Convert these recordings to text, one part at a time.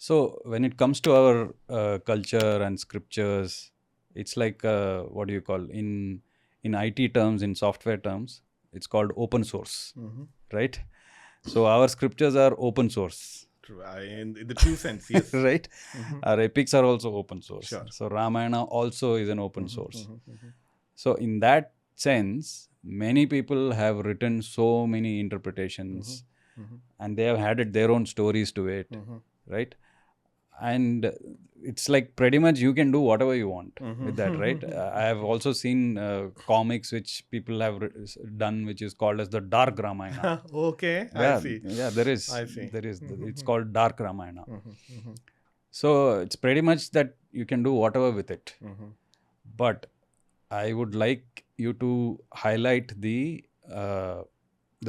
So when it comes to our culture and scriptures, it's like what do you call in IT terms, in software terms, it's called open source, right? So our scriptures are open source. True. In the true sense, yes. Right? Our epics are also open source. Sure. So Ramayana also is an open source. So in that sense, many people have written so many interpretations, and they have added their own stories to it, right? And it's like pretty much you can do whatever you want with that, right? I have also seen comics which people have done, which is called as the dark Ramayana. Okay, I Yeah, see. yeah, there is. I see. It's called dark Ramayana. So it's pretty much that you can do whatever with it. But I would like you to highlight the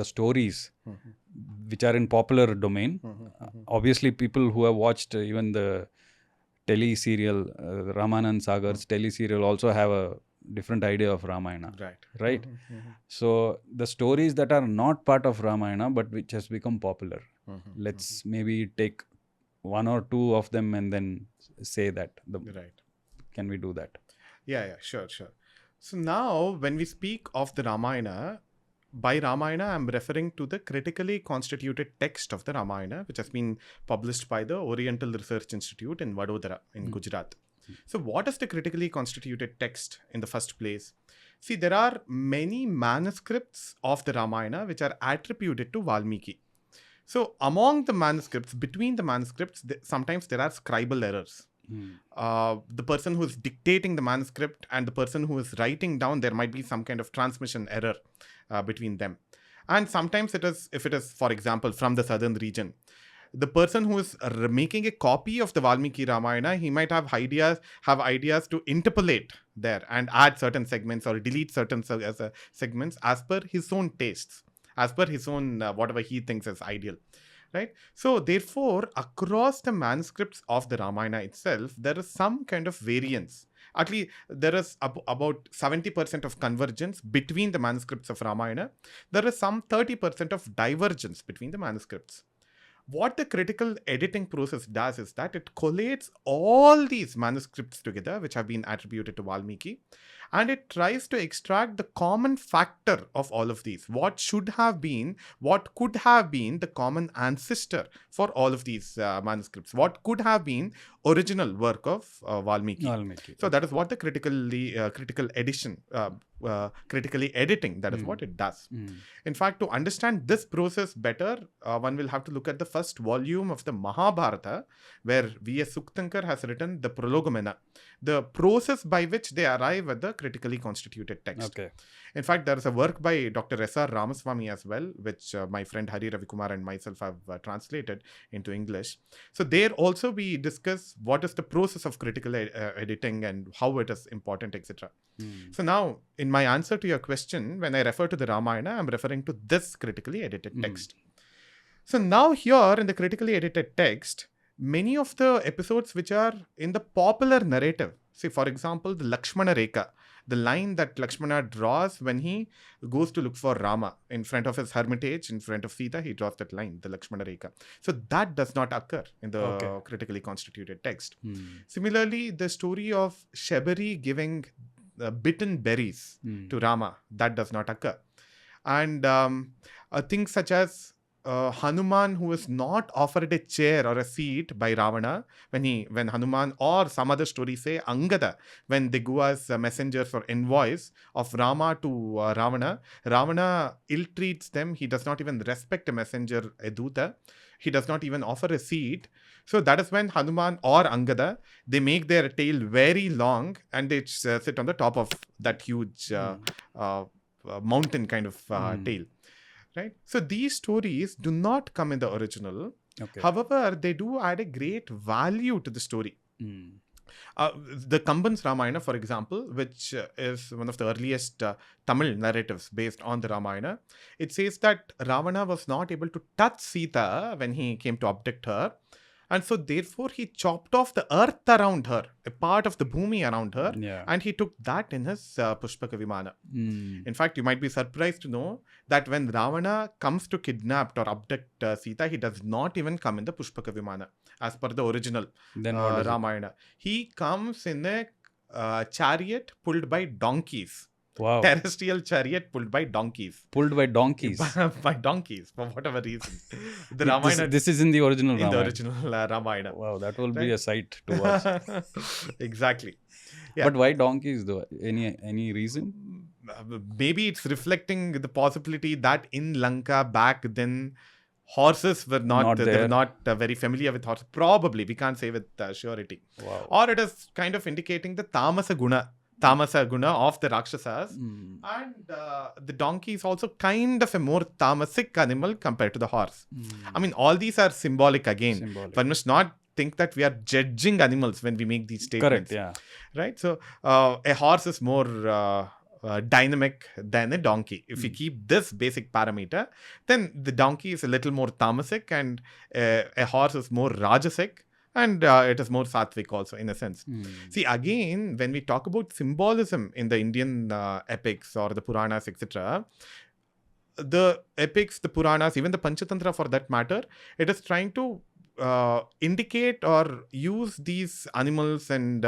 stories which are in popular domain. Obviously, people who have watched even the tele-serial, Ramanan Sagar's tele-serial also have a different idea of Ramayana. Right? So the stories that are not part of Ramayana but which has become popular, let's maybe take one or two of them and then say that. Right. Can we do that? Yeah, sure. So now when we speak of the Ramayana, by Ramayana, I'm referring to the critically constituted text of the Ramayana, which has been published by the Oriental Research Institute in Baroda in Gujarat. So what is the critically constituted text in the first place? See, there are many manuscripts of the Ramayana which are attributed to Vālmīki. So among the manuscripts, between the manuscripts, sometimes there are scribal errors. The person who is dictating the manuscript and the person who is writing down, there might be some kind of transmission error between them. And sometimes if it is, for example, from the southern region, the person who is making a copy of the Vālmīki Ramayana, he might have ideas to interpolate there and add certain segments or delete certain segments as per his own tastes, as per his own whatever he thinks is ideal. Right? So therefore, across the manuscripts of the Ramayana itself, there is some kind of variance. At least there is about 70% of convergence between the manuscripts of Ramayana. There is some 30% of divergence between the manuscripts. What the critical editing process does is that it collates all these manuscripts together, which have been attributed to Vālmīki, and it tries to extract the common factor of all of these. What could have been the common ancestor for all of these manuscripts? What could have been original work of Vālmīki? So that is what the critical editing, that is what it does. In fact, to understand this process better, one will have to look at the first volume of the Mahabharata, where V.S. Suktankar has written the Prologomena, the process by which they arrive at the critically constituted text. Okay. In fact, there is a work by Dr. S.R. Ramaswamy as well, which my friend Hari Ravikumar and myself have translated into English. So there also we discuss what is the process of critical editing and how it is important, etc. So now, in my answer to your question, when I refer to the Ramayana, I'm referring to this critically edited text. So now here in the critically edited text, many of the episodes which are in the popular narrative, say for example, the Lakshmana Rekha, the line that Lakshmana draws when he goes to look for Rama in front of his hermitage, in front of Sita, he draws that line, the Lakshmana Rekha. So that does not occur in the critically constituted text. Similarly, the story of Shabari giving bitten berries to Rama, that does not occur. And things such as Hanuman, who is not offered a chair or a seat by Ravana, when Hanuman, or some other stories say Angada, when they go as messengers or envoys of Rama to Ravana, Ravana ill-treats them. He does not even respect a messenger, a Duta. He does not even offer a seat. So that is when Hanuman or Angada, they make their tail very long and they sit on the top of that huge mountain kind of tail. Right? So these stories do not come in the original. Okay. However, they do add a great value to the story. The Kamban's Ramayana, for example, which is one of the earliest Tamil narratives based on the Ramayana, it says that Ravana was not able to touch Sita when he came to abduct her. And so therefore he chopped off the earth around her, a part of the bhumi around her, and he took that in his Pushpaka Vimana. In fact, you might be surprised to know that when Ravana comes to kidnap or abduct Sita, he does not even come in the Pushpaka Vimana. as per the original Then what is it? Ramayana. He comes in a chariot pulled by donkeys. Wow. Terrestrial chariot pulled by donkeys. Pulled by donkeys. By donkeys, for whatever reason. The Ramayana. This is in the original in Ramayana. the original Ramayana. Wow, that will be Right? a sight to watch. Exactly. Yeah. But why donkeys though? Any reason? Maybe it's reflecting the possibility that in Lanka back then, horses were not they there. were not very familiar with horses. Probably, we can't say with surety. Wow. Or it is kind of indicating the tamasa guna of the Rakshasas. And the donkey is also kind of a more tamasic animal compared to the horse. I mean, all these are symbolic again. Symbolic. One must not think that we are judging animals when we make these statements. Correct, yeah. Right? So, a horse is more dynamic than a donkey. If you keep this basic parameter, then the donkey is a little more tamasic and a horse is more rajasic. And it is more sattvic also, in a sense. See, again, when we talk about symbolism in the Indian epics or the Puranas, etc., the epics, the Puranas, even the Panchatantra for that matter, it is trying to indicate or use these animals and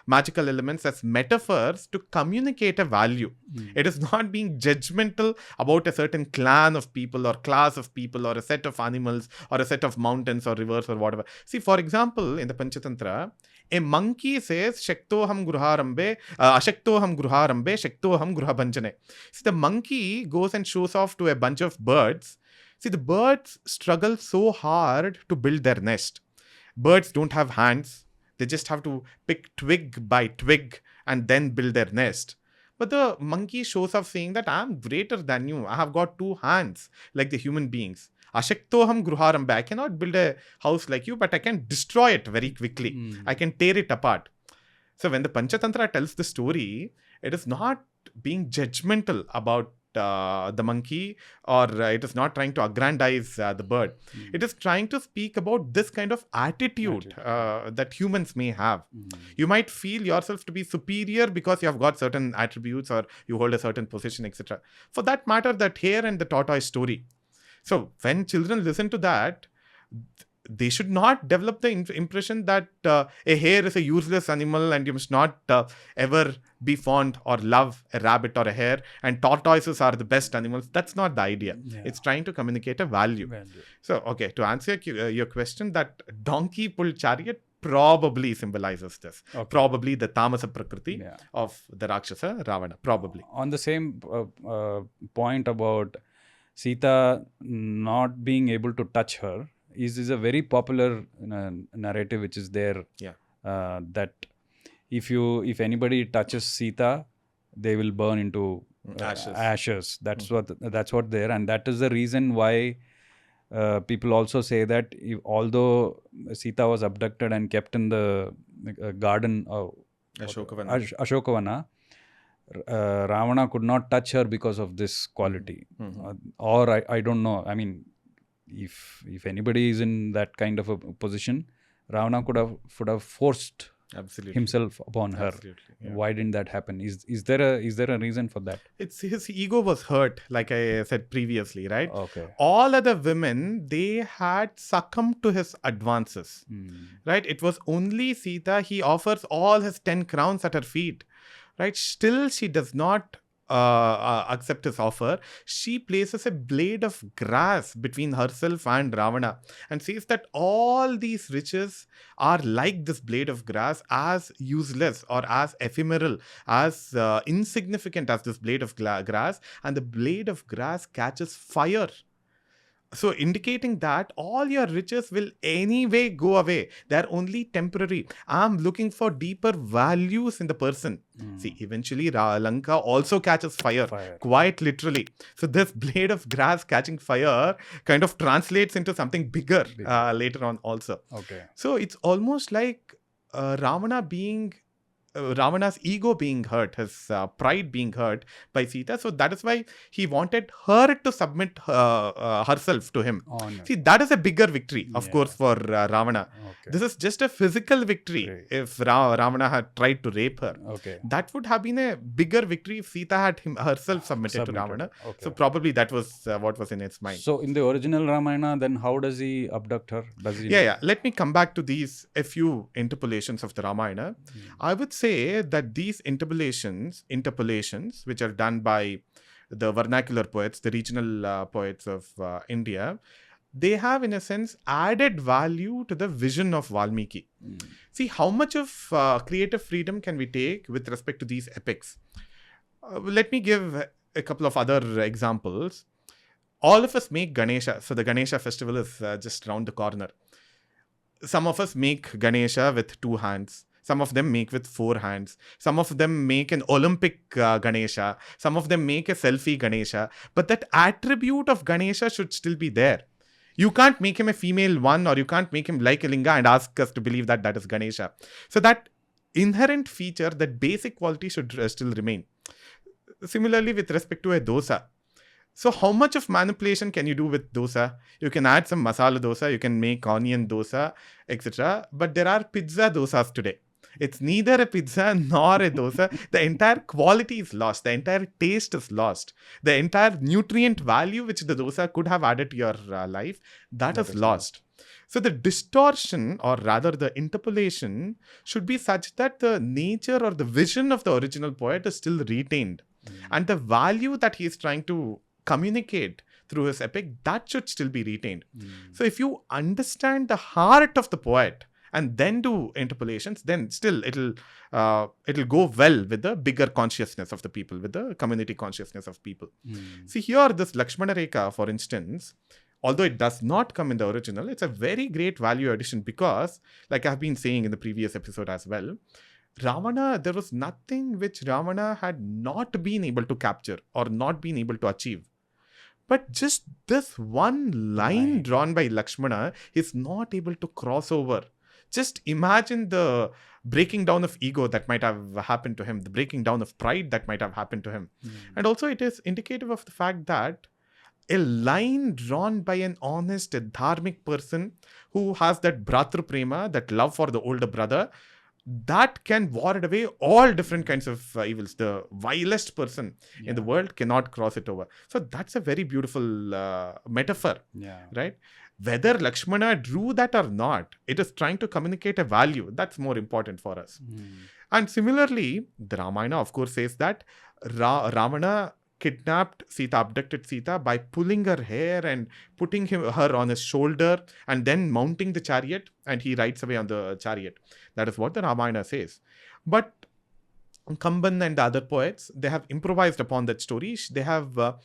magical elements as metaphors to communicate a value. It is not being judgmental about a certain clan of people or class of people or a set of animals or a set of mountains or rivers or whatever. See, for example, in the Panchatantra, a monkey says, Shaktoham Gruharambe, Ashaktoham Gruharambe, Shaktoham Gruhabhanjane. See, the monkey goes and shows off to a bunch of birds. See, the birds struggle so hard to build their nest. Birds don't have hands. They just have to pick twig by twig and then build their nest. But the monkey shows off saying that I'm greater than you. I have got 2 hands like the human beings. Ashaktoham Gruharambe. I cannot build a house like you, but I can destroy it very quickly. I can tear it apart. So when the Panchatantra tells the story, it is not being judgmental about the monkey, or it is not trying to aggrandize the bird. It is trying to speak about this kind of attitude that humans may have. You might feel yourself to be superior because you have got certain attributes or you hold a certain position, etc. For that matter, that hare and the tortoise story. So when children listen to that, they should not develop the impression that a hare is a useless animal and you must not ever be fond or love a rabbit or a hare, and tortoises are the best animals. That's not the idea. It's trying to communicate a value. So, okay, to answer your question, that donkey pulled chariot probably symbolizes this. Probably the tamasa prakriti of the Rakshasa Ravana. Probably. On the same point about Sita not being able to touch her, is a very popular narrative which is there, that if anybody touches Sita, they will burn into ashes. That's what there, and that is the reason why people also say that although Sita was abducted and kept in the garden of Ashokavana, Ravana could not touch her because of this quality. Or I don't know. I mean, if anybody is in that kind of a position, Ravana would have forced himself upon her. Why didn't that happen? Is there a reason for that? It's his ego was hurt, like I said previously, right? Okay. All other women, they had succumbed to his advances, right? It was only Sita. He offers all his 10 crowns at her feet, right? Still, she does not accept his offer. She places a blade of grass between herself and Ravana and says that all these riches are like this blade of grass, as useless or as ephemeral, as insignificant as this blade of grass, and the blade of grass catches fire. So indicating that all your riches will anyway go away. They're only temporary. I'm looking for deeper values in the person. See, eventually Lanka also catches fire, quite literally. So this blade of grass catching fire kind of translates into something bigger later on also. Okay. So it's almost like Ravana being Ravana's ego being hurt, his pride being hurt by Sita. So that is why he wanted her to submit herself to him. Honor. See, that is a bigger victory, of Yeah. course, for Ravana. Okay. This is just a physical victory. Great. If Ravana had tried to rape her, Okay. that would have been a bigger victory if Sita had herself submitted to Ravana. Okay. So probably that was what was in its mind. So in the original Ramayana, then how does he abduct her? Does he? Yeah. Let me come back to these a few interpolations of the Ramayana. I would say that these interpolations, which are done by the vernacular poets, the regional poets of India, they have, in a sense, added value to the vision of Vālmīki. See, how much of creative freedom can we take with respect to these epics? Let me give a couple of other examples. All of us make Ganesha. So the Ganesha festival is just around the corner. Some of us make Ganesha with 2 hands. Some of them make with 4 hands. Some of them make an Olympic Ganesha. Some of them make a selfie Ganesha. But that attribute of Ganesha should still be there. You can't make him a female one, or you can't make him like a linga and ask us to believe that that is Ganesha. So that inherent feature, that basic quality should still remain. Similarly, with respect to a dosa. So how much of manipulation can you do with dosa? You can add some masala dosa, you can make onion dosa, etc. But there are pizza dosas today. It's neither a pizza nor a dosa. The entire quality is lost. The entire taste is lost. The entire nutrient value which the dosa could have added to your life, that is lost. So the distortion, or rather the interpolation, should be such that the nature or the vision of the original poet is still retained. And the value that he is trying to communicate through his epic, that should still be retained. So if you understand the heart of the poet and then do interpolations, then still it'll go well with the bigger consciousness of the people, with the community consciousness of people. See, here this Lakshmana Rekha, for instance, although it does not come in the original, it's a very great value addition because, like I've been saying in the previous episode as well, Ravana, there was nothing which Ravana had not been able to capture or not been able to achieve. But just this one line drawn by Lakshmana is not able to cross over. Just imagine the breaking down of ego that might have happened to him, the breaking down of pride that might have happened to him. And also it is indicative of the fact that a line drawn by an honest, dharmic person who has that bhratru prema, that love for the older brother, that can ward away all different kinds of evils. The vilest person in the world cannot cross it over. So that's a very beautiful metaphor, right? Whether Lakshmana drew that or not, it is trying to communicate a value. That's more important for us. And similarly, the Ramayana, of course, says that Ravana kidnapped Sita, abducted Sita by pulling her hair and putting her on his shoulder and then mounting the chariot, and he rides away on the chariot. That is what the Ramayana says. But Kamban and the other poets, they have improvised upon that story. They have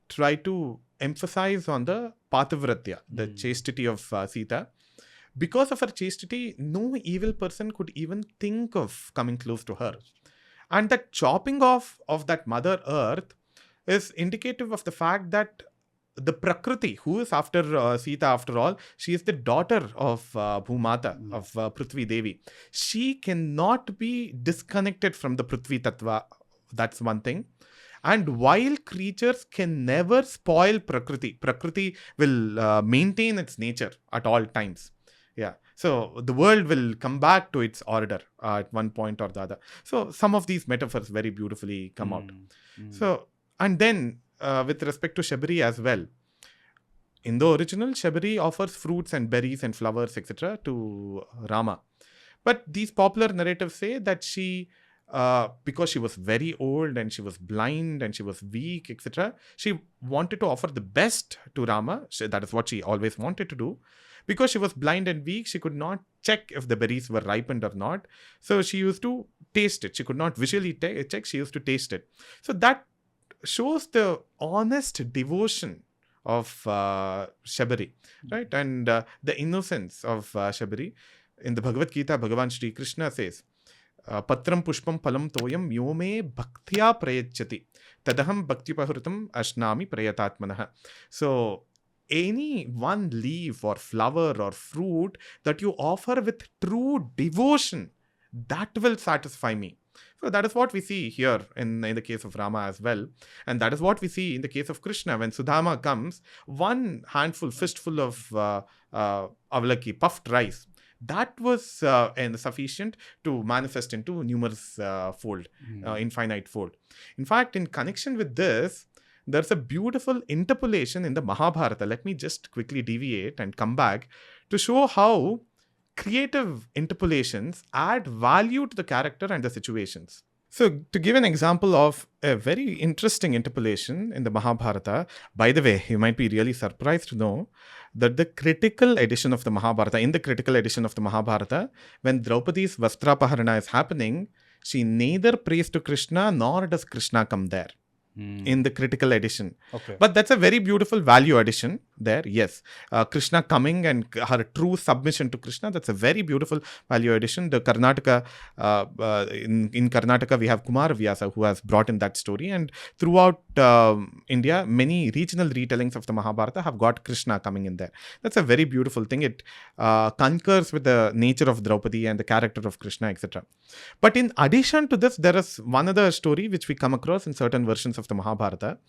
tried to emphasize on the Pativratya, the chastity of Sita. Because of her chastity, no evil person could even think of coming close to her. And that chopping off of that Mother Earth is indicative of the fact that the Prakriti, who is after Sita after all, she is the daughter of Bhumata, of Prithvi Devi. She cannot be disconnected from the Prithvi Tattva. That's one thing. And while creatures can never spoil Prakriti will maintain its nature at all times. Yeah. So the world will come back to its order at one point or the other. So some of these metaphors very beautifully come out. So, and then with respect to Shabari as well, in the original, Shabari offers fruits and berries and flowers, etc. to Rama. But these popular narratives say that she, because she was very old and she was blind and she was weak, etc., she wanted to offer the best to Rama. That is what she always wanted to do. Because she was blind and weak, she could not check if the berries were ripened or not. So she used to taste it. She could not visually check, she used to taste it. So that shows the honest devotion of Shabari, right? And the innocence of Shabari. In the Bhagavad Gita, Bhagavan Shri Krishna says, Patram pushpam palam toyam yome bhaktya prayachati tadaham bhakti pahrutam ashnami prayatatmanah. So any one leaf or flower or fruit that you offer with true devotion, that will satisfy me. So that is what we see here in the case of Rama as well. And that is what we see in the case of Krishna. When Sudama comes, one handful, fistful of avalaki, puffed rice, that was sufficient to manifest into numerous fold, infinite fold. In fact, in connection with this, there's a beautiful interpolation in the Mahabharata. Let me just quickly deviate and come back to show how creative interpolations add value to the character and the situations. So, to give an example of a very interesting interpolation in the Mahabharata, by the way, you might be really surprised to know that in the critical edition of the Mahabharata, when Draupadi's Vastrapaharana is happening, she neither prays to Krishna nor does Krishna come there. In the critical edition. Okay. But that's a very beautiful value addition there. Yes. Krishna coming and her true submission to Krishna, that's a very beautiful value addition. The Karnataka, in Karnataka, we have Kumara Vyasa who has brought in that story. And throughout India, many regional retellings of the Mahabharata have got Krishna coming in there. That's a very beautiful thing. It concurs with the nature of Draupadi and the character of Krishna, etc. But in addition to this, there is one other story which we come across in certain versions of the Mahabharata.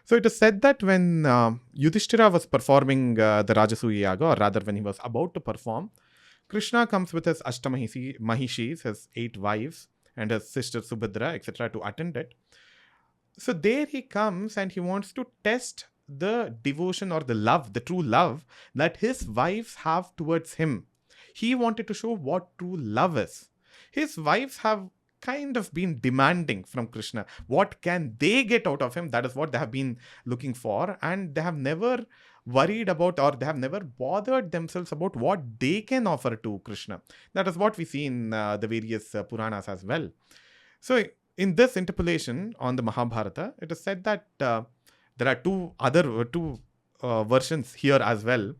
So it is said that when Yudhishthira was performing the Rajasuya Yaga, or rather when he was about to perform, Krishna comes with his Mahishis, his 8 wives, and his sister Subhadra, etc. to attend it. So there he comes and he wants to test the devotion or the love, the true love that his wives have towards him. He wanted to show what true love is. His wives have kind of been demanding from Krishna. What can they get out of him? That is what they have been looking for. And they have never worried about, or they have never bothered themselves about what they can offer to Krishna. That is what we see in the various Puranas as well. So in this interpolation on the Mahabharata, it is said that there are two versions here as well.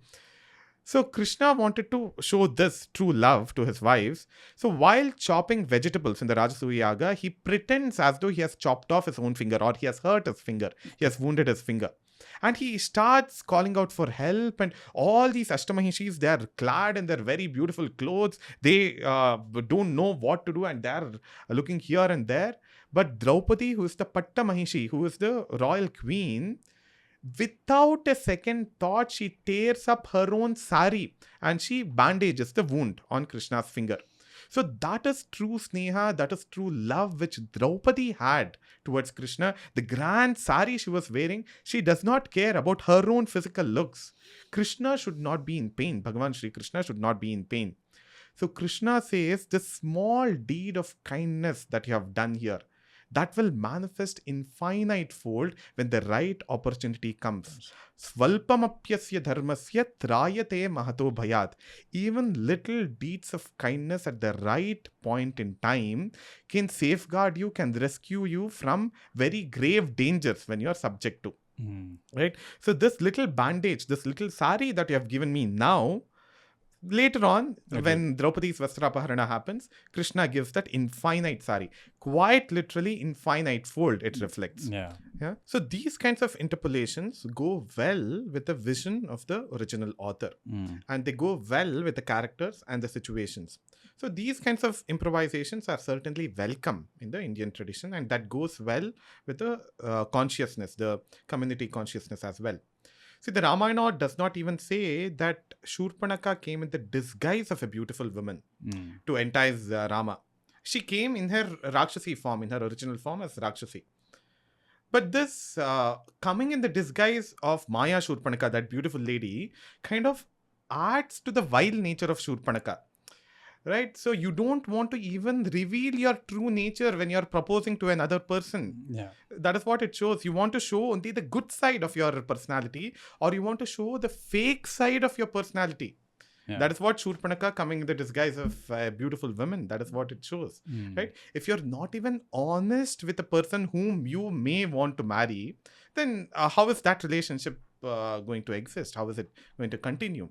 So Krishna wanted to show this true love to his wives. So while chopping vegetables in the Rajasuya Yaga, he pretends as though he has chopped off his own finger, or he has hurt his finger. He has wounded his finger. And he starts calling out for help, and all these Ashtamahishis, they are clad in their very beautiful clothes. They don't know what to do, and they are looking here and there. But Draupadi, who is the Patta Mahishi, who is the royal queen, without a second thought, she tears up her own sari and she bandages the wound on Krishna's finger. So that is true sneha, that is true love which Draupadi had towards Krishna. The grand sari she was wearing, she does not care about her own physical looks. Krishna should not be in pain. Bhagavan Shri Krishna should not be in pain. So Krishna says, this small deed of kindness that you have done here, that will manifest infinite fold when the right opportunity comes. Svalpamapyasya dharmasya trayate mahato bhayat. Even little deeds of kindness at the right point in time can safeguard you, can rescue you from very grave dangers when you are subject to. Right? So this little bandage, this little sari that you have given me now, later on, when Draupadi's Vastrapaharana happens, Krishna gives that infinite sari. Quite literally infinite fold it reflects. Yeah. So these kinds of interpolations go well with the vision of the original author. And they go well with the characters and the situations. So these kinds of improvisations are certainly welcome in the Indian tradition, and that goes well with the consciousness, the community consciousness as well. See, the Ramayana does not even say that Shurpanaka came in the disguise of a beautiful woman to entice Rama. She came in her Rakshasi form, in her original form as Rakshasi. But this coming in the disguise of Maya Shurpanaka, that beautiful lady, kind of adds to the vile nature of Shurpanaka. Right? So you don't want to even reveal your true nature when you're proposing to another person. That is what it shows. You want to show only the good side of your personality, or you want to show the fake side of your personality. That is what Shurpanaka coming in the disguise of a beautiful woman, that is what it shows. Right? If you're not even honest with the person whom you may want to marry, then how is that relationship going to exist? How is it going to continue?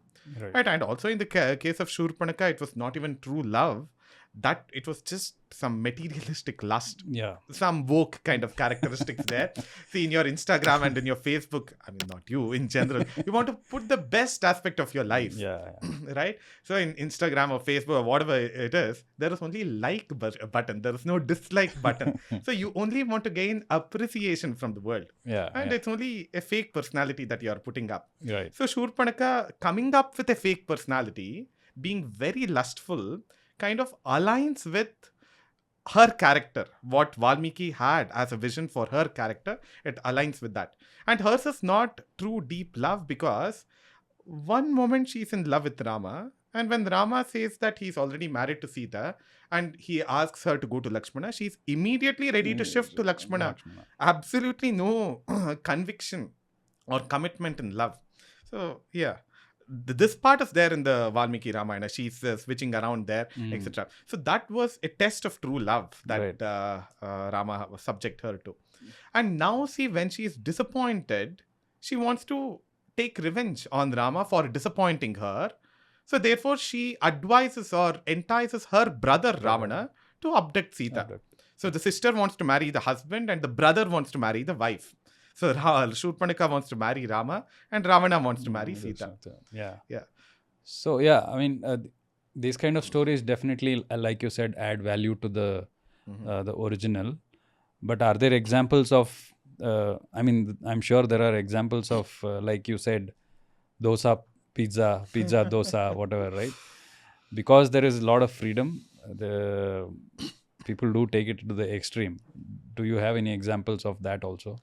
Right? And also in the case of Shurpanaka, it was not even true love, that it was just some materialistic lust. Yeah. Some woke kind of characteristics there. See, in your Instagram and in your Facebook, I mean, not you, in general, you want to put the best aspect of your life. Yeah. Right? So in Instagram or Facebook or whatever it is, there is only like button. There is no dislike button. So you only want to gain appreciation from the world. Yeah. And it's only a fake personality that you are putting up. Right. So Shurpanaka coming up with a fake personality, being very lustful, kind of aligns with her character. What Vālmīki had as a vision for her character, it aligns with that. And hers is not true deep love, because one moment she's in love with Rama, and when Rama says that he's already married to Sita and he asks her to go to Lakshmana, she's immediately ready to shift to Lakshmana. Absolutely no conviction or commitment in love. So yeah, this part is there in the Vālmīki Ramayana. She's switching around there, etc. So that was a test of true love that Rama subject her to. And now see, when she is disappointed, she wants to take revenge on Rama for disappointing her. So therefore she advises or entices her brother Ravana to abduct Sita. So the sister wants to marry the husband and the brother wants to marry the wife. So Shurpanaka wants to marry Rama and Ravana wants to marry Sita. Yeah. Yeah. So yeah, I mean, these kind of stories definitely, like you said, add value to the original. But are there examples of? I mean, I'm sure there are examples of, like you said, dosa, pizza, dosa, whatever, right? Because there is a lot of freedom, the people do take it to the extreme. Do you have any examples of that also?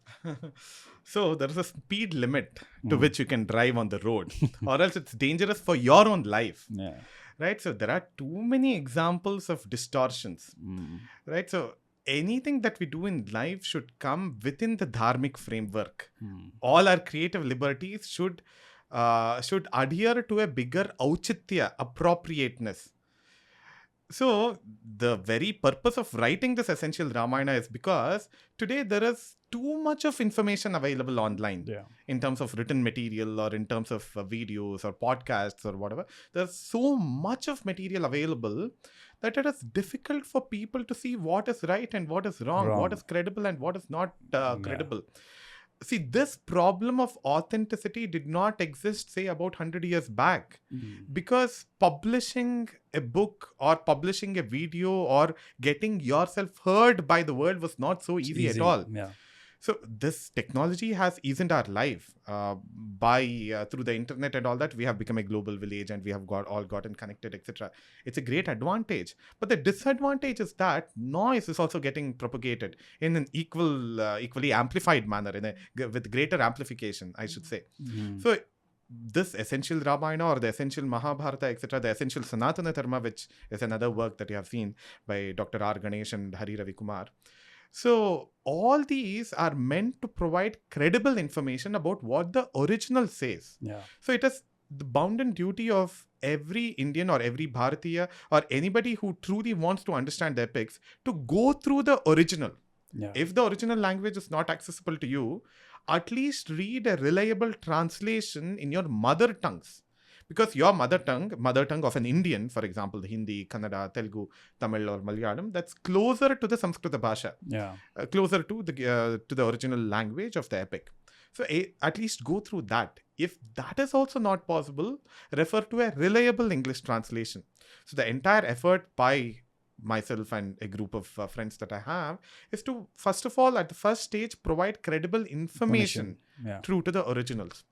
So there is a speed limit to which you can drive on the road, or else it's dangerous for your own life. Yeah. Right? So there are too many examples of distortions. Right? So anything that we do in life should come within the dharmic framework. All our creative liberties should adhere to a bigger auchitya, appropriateness. So the very purpose of writing this essential Ramayana is because today there is too much of information available online in terms of written material or in terms of videos or podcasts or whatever. There's so much of material available that it is difficult for people to see what is right and what is wrong. What is credible and what is not credible. See, this problem of authenticity did not exist, say, about 100 years back. Because publishing a book or publishing a video or getting yourself heard by the world was not so easy at all. Yeah. So this technology has eased our life through the internet and all that. We have become a global village and we have all gotten connected, etc. It's a great advantage. But the disadvantage is that noise is also getting propagated in an equally amplified manner, with greater amplification, I should say. So this essential Ramayana or the essential Mahabharata, etc., the essential Sanatana Dharma, which is another work that you have seen by Dr. R. Ganesh and Hari Ravi Kumar. So all these are meant to provide credible information about what the original says. So it is the bounden duty of every Indian or every Bharatiya or anybody who truly wants to understand the epics to go through the original. If the original language is not accessible to you, at least read a reliable translation in your mother tongues. Because your mother tongue of an Indian, for example, the Hindi, Kannada, Telugu, Tamil or Malayalam, that's closer to the Sanskrita Bhasha. Closer to the original language of the epic. So at least go through that. If that is also not possible, refer to a reliable English translation. So the entire effort by myself and a group of friends that I have is to, first of all, at the first stage, provide credible information true to the originals.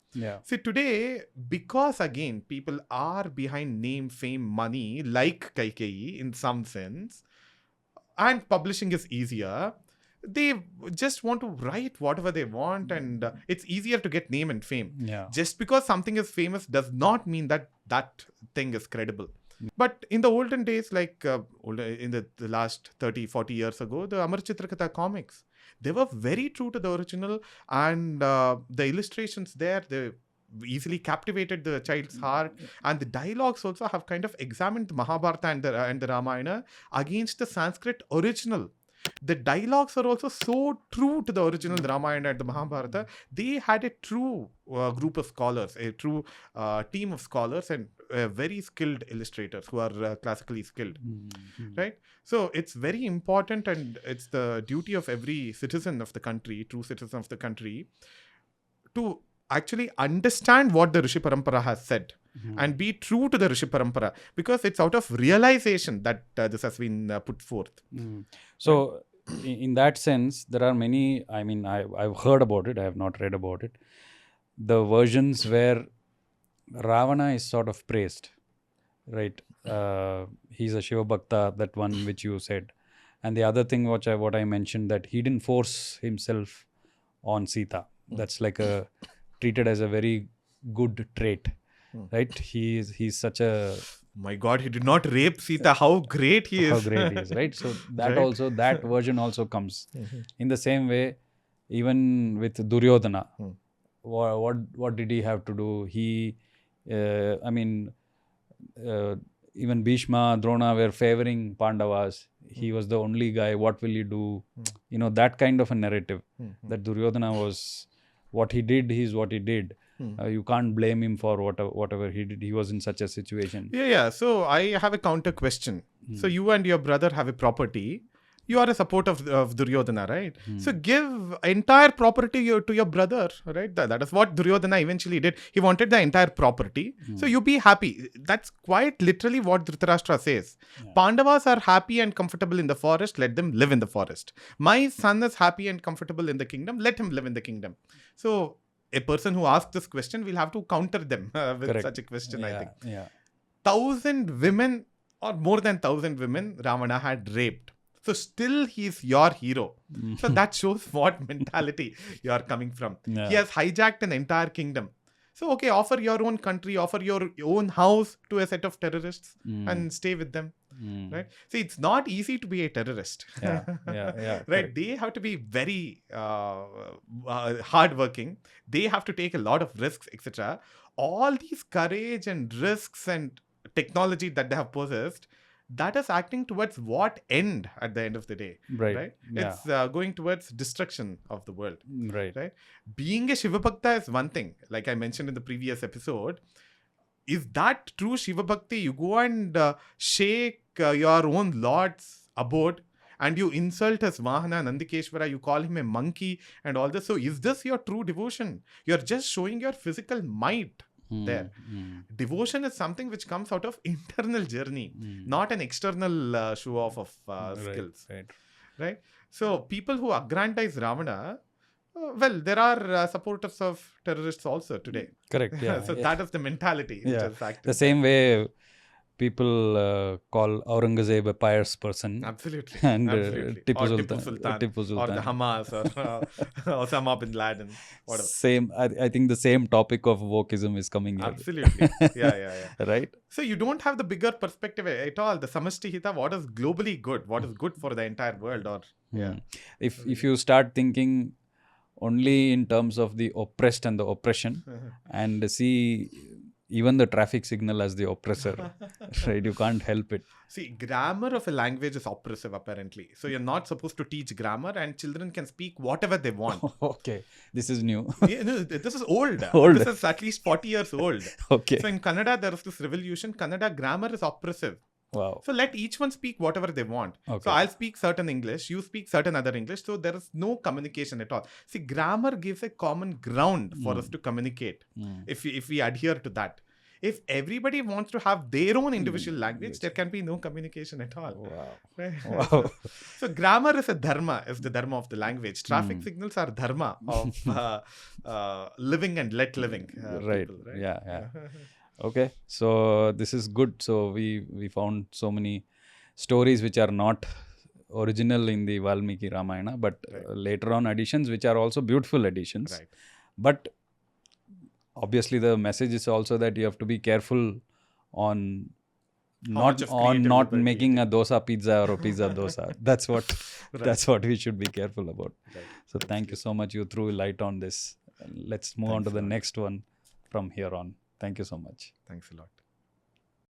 See, today, because again, people are behind name, fame, money, like Kaikeyi in some sense, and publishing is easier, they just want to write whatever they want, and it's easier to get name and fame. Just because something is famous does not mean that that thing is credible. But in the olden days, like in the last 30, 40 years ago, the Amar Chitrakatha comics, they were very true to the original, and the illustrations there, they easily captivated the child's heart, and the dialogues also have kind of examined the Mahabharata and the Ramayana against the Sanskrit original. The dialogues are also so true to the original Ramayana and the Mahabharata. They had a true group of scholars, a true team of scholars, and very skilled illustrators who are classically skilled, right? So it's very important, and it's the duty of every citizen of the country, true citizen of the country, to actually understand what the Rishi Parampara has said and be true to the Rishi Parampara, because it's out of realization that this has been put forth. So in that sense, there are many, I mean, I've heard about it, I have not read about it. The versions where Ravana is sort of praised, right? He's a Shiva Bhakta, that one which you said. And the other thing what I mentioned, that he didn't force himself on Sita. That's like treated as a very good trait, right? He's such a... My God, he did not rape Sita. How great he is. How great he is, right? So that Right. also, that version also comes. In the same way, even with Duryodhana, what did he have to do? He, even Bhishma, Drona were favoring Pandavas. He was the only guy. What will he do? That kind of a narrative. That Duryodhana was, what he did, he's what he did. You can't blame him for whatever he did. He was in such a situation. Yeah. So I have a counter question. So you and your brother have a property. You are a support of Duryodhana, right? So give entire property to your brother, right? That is what Duryodhana eventually did. He wanted the entire property. So you be happy. That's quite literally what Dhritarashtra says. Pandavas are happy and comfortable in the forest. Let them live in the forest. My son is happy and comfortable in the kingdom. Let him live in the kingdom. So a person who asks this question will have to counter them with Correct. such a question, I think. Yeah. 1,000 women or more than 1,000 women Ravana had raped. So still he's your hero. So that shows what mentality you are coming from. Yeah. He has hijacked an entire kingdom. So okay, offer your own country, offer your own house to a set of terrorists and stay with them. Right? See, it's not easy to be a terrorist. Yeah. Right? Correct. They have to be very hardworking. They have to take a lot of risks, etc. All these courage and risks and technology that they have possessed, that is acting towards what end at the end of the day? Right. Yeah. It's going towards destruction of the world. Right. Being a Shiva Bhakta is one thing. Like I mentioned in the previous episode, is that true Shiva Bhakti? You go and shake your own Lord's abode and you insult his Vahana, Nandikeshwara, you call him a monkey and all this. So is this your true devotion? You're just showing your physical might there. Devotion is something which comes out of internal journey, not an external show off of skills. Right? So people who aggrandize Ravana, well, there are supporters of terrorists also today. Correct. Yeah. So that is the mentality which is active. The same way people call Aurangzeb a pious person. Absolutely. And Absolutely. Tipu Sultan. Or the Hamas or Osama bin Laden. Whatever. Same. I think the same topic of wokeism is coming here. Absolutely. Yeah. Right? So you don't have the bigger perspective at all. The Samashti Hita, what is globally good? What is good for the entire world? Or If you start thinking only in terms of the oppressed and the oppression and see even the traffic signal as the oppressor, right? You can't help it. See, grammar of a language is oppressive apparently. So you're not supposed to teach grammar and children can speak whatever they want. Okay, this is new. This is old. Old. This is at least 40 years old. Okay. So in Kannada, there is this revolution. Kannada grammar is oppressive. Wow. So let each one speak whatever they want. Okay. So I'll speak certain English, you speak certain other English. So there is no communication at all. See, grammar gives a common ground for us to communicate if we adhere to that. If everybody wants to have their own individual language, there can be no communication at all. Wow. Right? Wow. So grammar is the dharma of the language. Traffic signals are dharma of living and let living. Right. People, right? Yeah. Okay. So this is good. So we found so many stories which are not original in the Vālmīki Ramayana, but later on additions which are also beautiful additions. Right. But obviously the message is also that you have to be careful on not making a dosa pizza or a pizza dosa. That's what we should be careful about. Right. So thank you so much. You threw light on this. Let's move on to the next one from here on. Thank you so much. Thanks a lot.